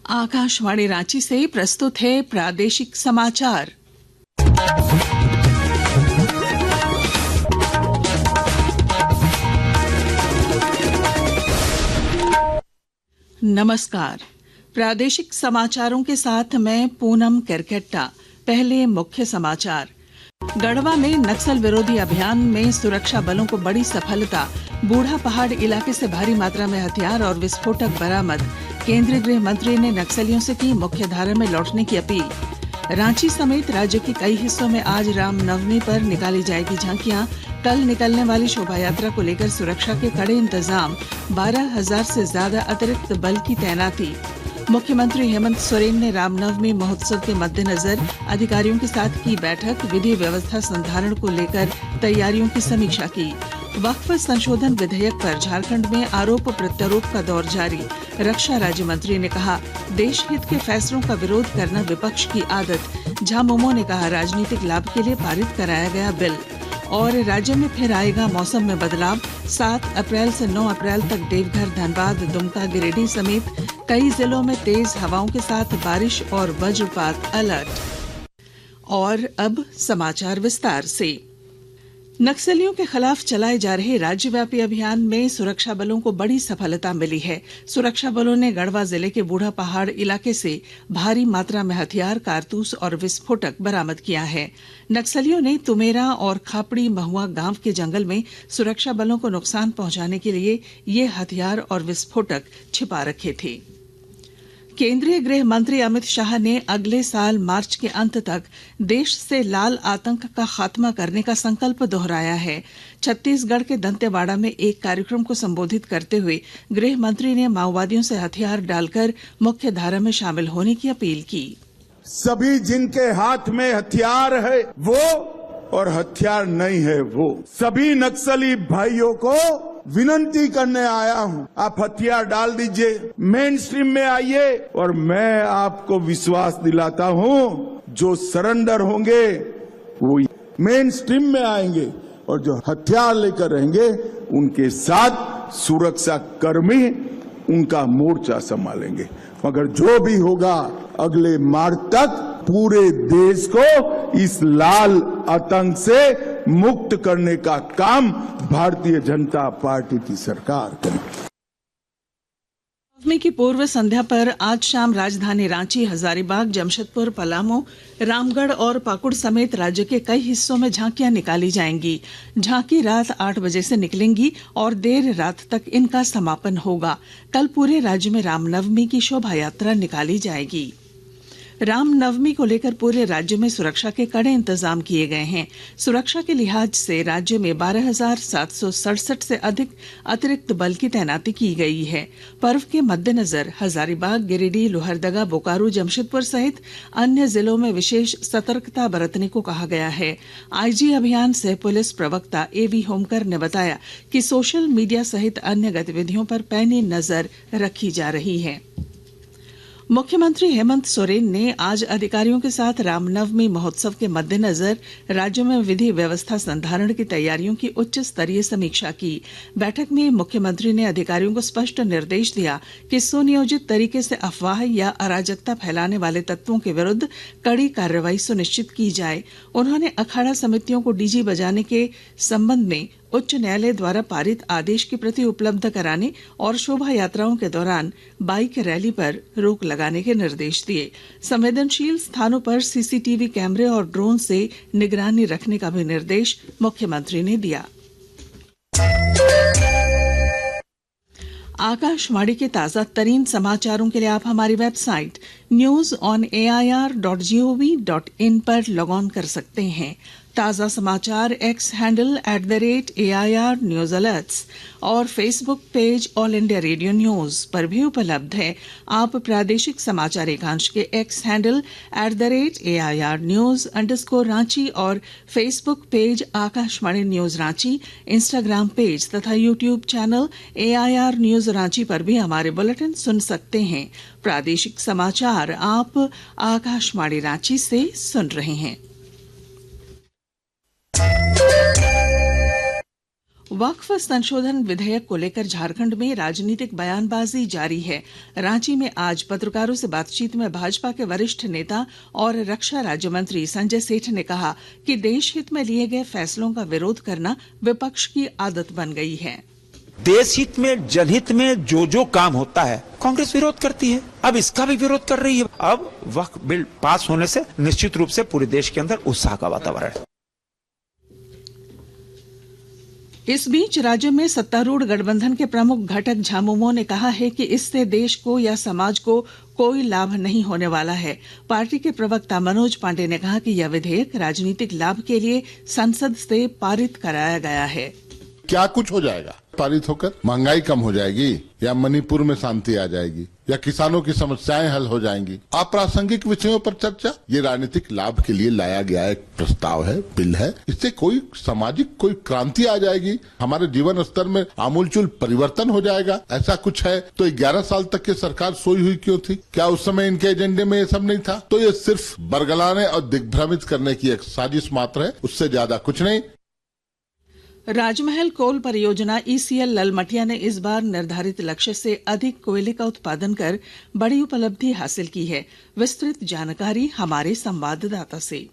आकाशवाणी रांची से प्रस्तुत है प्रादेशिक समाचार। नमस्कार। प्रादेशिक समाचारों के साथ मैं पूनम केरकेट्टा। पहले मुख्य समाचार। गढ़वा में नक्सल विरोधी अभियान में सुरक्षा बलों को बड़ी सफलता। बूढ़ा पहाड़ इलाके से भारी मात्रा में हथियार और विस्फोटक बरामद। केंद्रीय गृह मंत्री ने नक्सलियों से की मुख्यधारा में लौटने की अपील। रांची समेत राज्य के कई हिस्सों में आज रामनवमी पर निकाली जाएगी झांकियां। कल निकलने वाली शोभा यात्रा को लेकर सुरक्षा के कड़े इंतजाम। 12,000 से ज्यादा अतिरिक्त बल की तैनाती। मुख्यमंत्री हेमंत सोरेन ने रामनवमी महोत्सव के मद्देनजर अधिकारियों के साथ की बैठक। विधि व्यवस्था संधारण को लेकर तैयारियों की समीक्षा की। वक्फ संशोधन विधेयक पर झारखंड में आरोप प्रत्यारोप का दौर जारी। रक्षा राज्य मंत्री ने कहा, देश हित के फैसलों का विरोध करना विपक्ष की आदत। झामुमो ने कहा, राजनीतिक लाभ के लिए पारित कराया गया बिल। और राज्य में फिर आएगा मौसम में बदलाव। 7 अप्रैल से 9 अप्रैल तक देवघर, धनबाद, दुमका, गिरिडीह समेत कई जिलों में तेज हवाओं के साथ बारिश और वज्रपात अलर्ट। और अब समाचार विस्तार से। नक्सलियों के खिलाफ चलाए जा रहे राज्यव्यापी अभियान में सुरक्षा बलों को बड़ी सफलता मिली है। सुरक्षा बलों ने गढ़वा जिले के बूढ़ा पहाड़ इलाके से भारी मात्रा में हथियार, कारतूस और विस्फोटक बरामद किया है। नक्सलियों ने तुमेरा और खापड़ी महुआ गांव के जंगल में सुरक्षा बलों को नुकसान पहुंचाने के लिए ये हथियार और विस्फोटक छिपा रखे थे। केंद्रीय गृह मंत्री अमित शाह ने अगले साल मार्च के अंत तक देश से लाल आतंक का खात्मा करने का संकल्प दोहराया है। छत्तीसगढ़ के दंतेवाड़ा में एक कार्यक्रम को संबोधित करते हुए गृह मंत्री ने माओवादियों से हथियार डालकर मुख्य धारा में शामिल होने की अपील की। सभी जिनके हाथ में हथियार है वो और हथियार नहीं है वो, सभी नक्सली भाइयों को विनती करने आया हूं, आप हथियार डाल दीजिए, मेन स्ट्रीम में आइए। और मैं आपको विश्वास दिलाता हूं, जो सरेंडर होंगे वो मेन स्ट्रीम में आएंगे और जो हथियार लेकर रहेंगे उनके साथ सुरक्षा कर्मी उनका मोर्चा संभालेंगे। मगर जो भी होगा, अगले मार्च तक पूरे देश को इस लाल आतंक से मुक्त करने का काम भारतीय जनता पार्टी की सरकार करेगी। नवमी की पूर्व संध्या पर आज शाम राजधानी रांची, हजारीबाग, जमशेदपुर, पलामू, रामगढ़ और पाकुड़ समेत राज्य के कई हिस्सों में झांकियां निकाली जाएंगी। झांकी रात 8 बजे से निकलेंगी और देर रात तक इनका समापन होगा। कल पूरे राज्य में रामनवमी की शोभा यात्रा निकाली जाएगी। रामनवमी को लेकर पूरे राज्य में सुरक्षा के कड़े इंतजाम किए गए हैं। सुरक्षा के लिहाज से राज्य में 12,767 से अधिक अतिरिक्त बल की तैनाती की गई है। पर्व के मद्देनजर हजारीबाग, गिरिडीह, लोहरदगा, बोकारो, जमशेदपुर सहित अन्य जिलों में विशेष सतर्कता बरतने को कहा गया है। आईजी अभियान सह पुलिस प्रवक्ता एवी होमकर ने बताया कि सोशल मीडिया सहित अन्य गतिविधियों पर पैनी नजर रखी जा रही है। मुख्यमंत्री हेमंत सोरेन ने आज अधिकारियों के साथ रामनवमी महोत्सव के मद्देनजर राज्य में विधि व्यवस्था संधारण की तैयारियों की उच्च स्तरीय समीक्षा की। बैठक में मुख्यमंत्री ने अधिकारियों को स्पष्ट निर्देश दिया कि सुनियोजित तरीके से अफवाह या अराजकता फैलाने वाले तत्वों के विरुद्ध कड़ी कार्रवाई सुनिश्चित की जाए। उन्होंने अखाड़ा समितियों को डीजी बजाने के संबंध में उच्च न्यायालय द्वारा पारित आदेश की प्रति उपलब्ध कराने और शोभा यात्राओं के दौरान बाइक रैली पर रोक लगाने के निर्देश दिए। संवेदनशील स्थानों पर सीसीटीवी कैमरे और ड्रोन से निगरानी रखने का भी निर्देश मुख्यमंत्री ने दिया। आकाशवाणी के ताजा तरीन समाचारों के लिए आप हमारी वेबसाइट news.air.gov.in पर लॉग ऑन कर सकते हैं। ताजा समाचार X handle @AIR news alerts और Facebook page All India Radio news पर भी उपलब्ध है। आप प्रादेशिक समाचार एकांश के एक्स हैंडल @AIR न्यूज_रांची और Facebook page Akashvani news Ranchi, Instagram page तथा YouTube channel AIR news Ranchi पर भी हमारे बुलेटिन सुन सकते हैं। प्रादेशिक समाचार आप आकाशवाणी रांची से सुन रहे हैं। वक्फ संशोधन विधेयक को लेकर झारखंड में राजनीतिक बयानबाजी जारी है। रांची में आज पत्रकारों से बातचीत में भाजपा के वरिष्ठ नेता और रक्षा राज्य मंत्री संजय सेठ ने कहा कि देश हित में लिए गए फैसलों का विरोध करना विपक्ष की आदत बन गई है। देश हित में, जनहित में जो काम होता है कांग्रेस विरोध करती है, अब इसका भी विरोध कर रही है। अब वक्फ बिल पास होने से निश्चित रूप से पूरे देश के अंदर उत्साह का वातावरण है। इस बीच राज्य में सत्तारूढ़ गठबंधन के प्रमुख घटक झामुमो ने कहा है कि इससे देश को या समाज को कोई लाभ नहीं होने वाला है। पार्टी के प्रवक्ता मनोज पांडे ने कहा कि यह विधेयक राजनीतिक लाभ के लिए संसद से पारित कराया गया है। क्या कुछ हो जाएगा पारित होकर? महंगाई कम हो जाएगी या मणिपुर में शांति आ जाएगी या किसानों की समस्याएं हल हो जाएंगी? अप्रासंगिक विषयों पर चर्चा, ये राजनीतिक लाभ के लिए लाया गया एक प्रस्ताव है, बिल है। इससे कोई सामाजिक कोई क्रांति आ जाएगी, हमारे जीवन स्तर में आमूलचूल परिवर्तन हो जाएगा, ऐसा कुछ है तो 11 साल तक की सरकार सोई हुई क्यों थी? क्या उस समय इनके एजेंडे में ये सब नहीं था? तो ये सिर्फ बरगलाने और दिग्भ्रमित करने की एक साजिश मात्र है, उससे ज्यादा कुछ नहीं। राजमहल कोल परियोजना ईसीएल ललमटिया ने इस बार निर्धारित लक्ष्य से अधिक कोयले का उत्पादन कर बड़ी उपलब्धि हासिल की है। विस्तृत जानकारी हमारे संवाददाता से।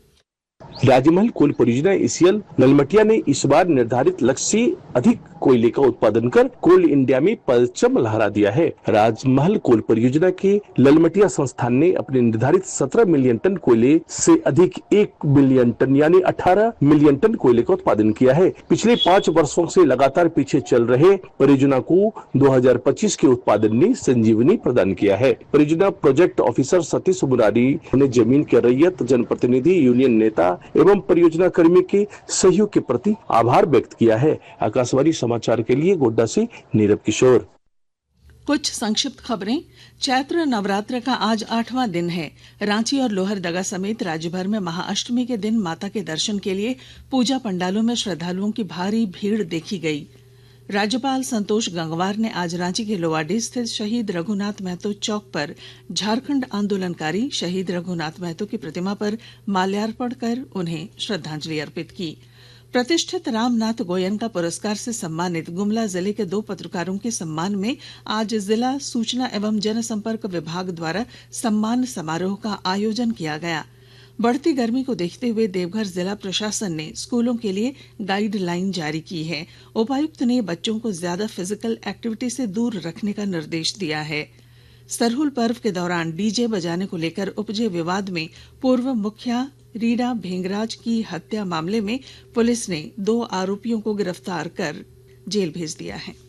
राजमहल कोल परियोजना ईसीएल ललमटिया ने इस बार निर्धारित लक्ष्य से अधिक कोयले का उत्पादन कर कोल इंडिया में परचम लहरा दिया है। राजमहल कोल परियोजना के ललमटिया संस्थान ने अपने निर्धारित 17 मिलियन टन कोयले से अधिक 1 बिलियन टन यानी 18 मिलियन टन कोयले का उत्पादन किया है। पिछले 5 वर्षों से लगातार पीछे चल रहे परियोजना को 2025 के उत्पादन ने संजीवनी प्रदान किया है। परियोजना प्रोजेक्ट ऑफिसर सतीश मुरारी ने जमीन के रैयत, जनप्रतिनिधि, यूनियन नेता एवं परियोजना कर्मी के सहयोग के प्रति आभार व्यक्त किया है। आकाशवाणी समाचार के लिए गोड्डा से नीरव किशोर। कुछ संक्षिप्त खबरें। चैत्र नवरात्र का आज 8वां दिन है। रांची और लोहरदगा समेत राज्य भर में महाअष्टमी के दिन माता के दर्शन के लिए पूजा पंडालों में श्रद्धालुओं की भारी भीड़ देखी गई। राज्यपाल संतोष गंगवार ने आज रांची के लोवाडी स्थित शहीद रघुनाथ महतो चौक पर झारखंड आंदोलनकारी शहीद रघुनाथ महतो की प्रतिमा पर माल्यार्पण कर उन्हें श्रद्धांजलि अर्पित की। प्रतिष्ठित रामनाथ गोयनका पुरस्कार से सम्मानित गुमला जिले के 2 पत्रकारों के सम्मान में आज जिला सूचना एवं जनसंपर्क विभाग द्वारा सम्मान समारोह का आयोजन किया गया। बढ़ती गर्मी को देखते हुए देवघर जिला प्रशासन ने स्कूलों के लिए गाइडलाइन जारी की है। उपायुक्त ने बच्चों को ज्यादा फिजिकल एक्टिविटी से दूर रखने का निर्देश दिया है। सरहुल पर्व के दौरान डीजे बजाने को लेकर उपजे विवाद में पूर्व मुखिया रीना भेंगराज की हत्या मामले में पुलिस ने 2 आरोपियों को गिरफ्तार कर जेल भेज दिया है।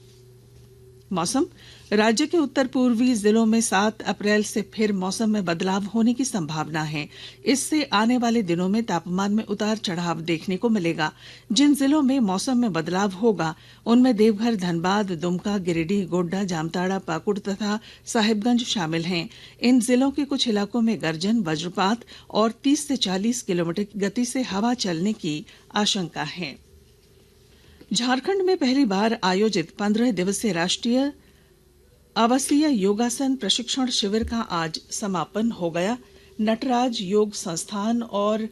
मौसम। राज्य के उत्तर पूर्वी जिलों में 7 अप्रैल से फिर मौसम में बदलाव होने की संभावना है। इससे आने वाले दिनों में तापमान में उतार चढ़ाव देखने को मिलेगा। जिन जिलों में मौसम में बदलाव होगा उनमें देवघर, धनबाद, दुमका, गिरिडीह, गोड्डा, जामताड़ा, पाकुड़ तथा साहिबगंज शामिल हैं। इन जिलों के कुछ इलाकों में गर्जन, वज्रपात और 30 से 40 किलोमीटर की गति से हवा चलने की आशंका है। झारखंड में पहली बार आयोजित 15 दिवसीय राष्ट्रीय आवासीय योगासन प्रशिक्षण शिविर का आज समापन हो गया। नटराज योग संस्थान और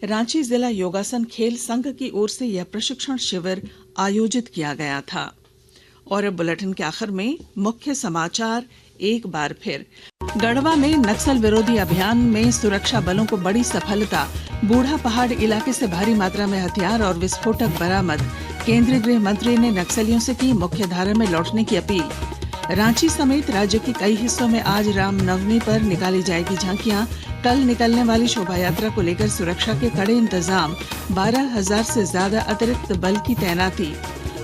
रांची जिला योगासन खेल संघ की ओर से यह प्रशिक्षण शिविर आयोजित किया गया था। और अब बुलेटिन के आखिर में मुख्य समाचार एक बार फिर। गढ़वा में नक्सल विरोधी अभियान में सुरक्षा बलों को बड़ी सफलता। बूढ़ा पहाड़ इलाके से भारी मात्रा में हथियार और विस्फोटक बरामद। केंद्रीय गृह मंत्री ने नक्सलियों से की मुख्यधारा में लौटने की अपील। रांची समेत राज्य के कई हिस्सों में आज रामनवमी पर निकाली जाएगी झांकियां। कल निकलने वाली शोभा यात्रा को लेकर सुरक्षा के कड़े इंतजाम। 12,000 से ज्यादा अतिरिक्त बल की तैनाती।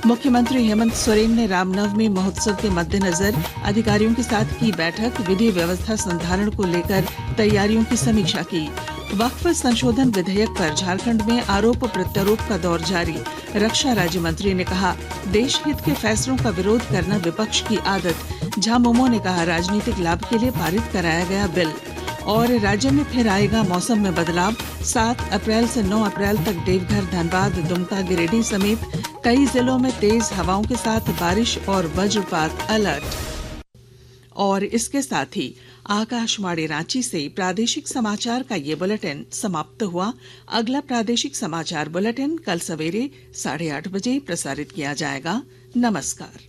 मुख्यमंत्री हेमंत सोरेन ने रामनवमी महोत्सव के मद्देनजर अधिकारियों के साथ की बैठक। विधि व्यवस्था संधारण को लेकर तैयारियों की समीक्षा की। वक्फ संशोधन विधेयक पर झारखंड में आरोप प्रत्यारोप का दौर जारी। रक्षा राज्य मंत्री ने कहा, देश हित के फैसलों का विरोध करना विपक्ष की आदत। झामुमो ने कहा, राजनीतिक लाभ के लिए पारित कराया गया बिल। और राज्य में फिर आएगा मौसम में बदलाव। 7 अप्रैल से 9 अप्रैल तक देवघर, धनबाद, दुमका, गिरिडीह समेत कई जिलों में तेज हवाओं के साथ बारिश और वज्रपात अलर्ट। और इसके साथ ही आकाशवाणी रांची से प्रादेशिक समाचार का ये बुलेटिन समाप्त हुआ। अगला प्रादेशिक समाचार बुलेटिन कल सवेरे 8:30 बजे प्रसारित किया जाएगा। नमस्कार।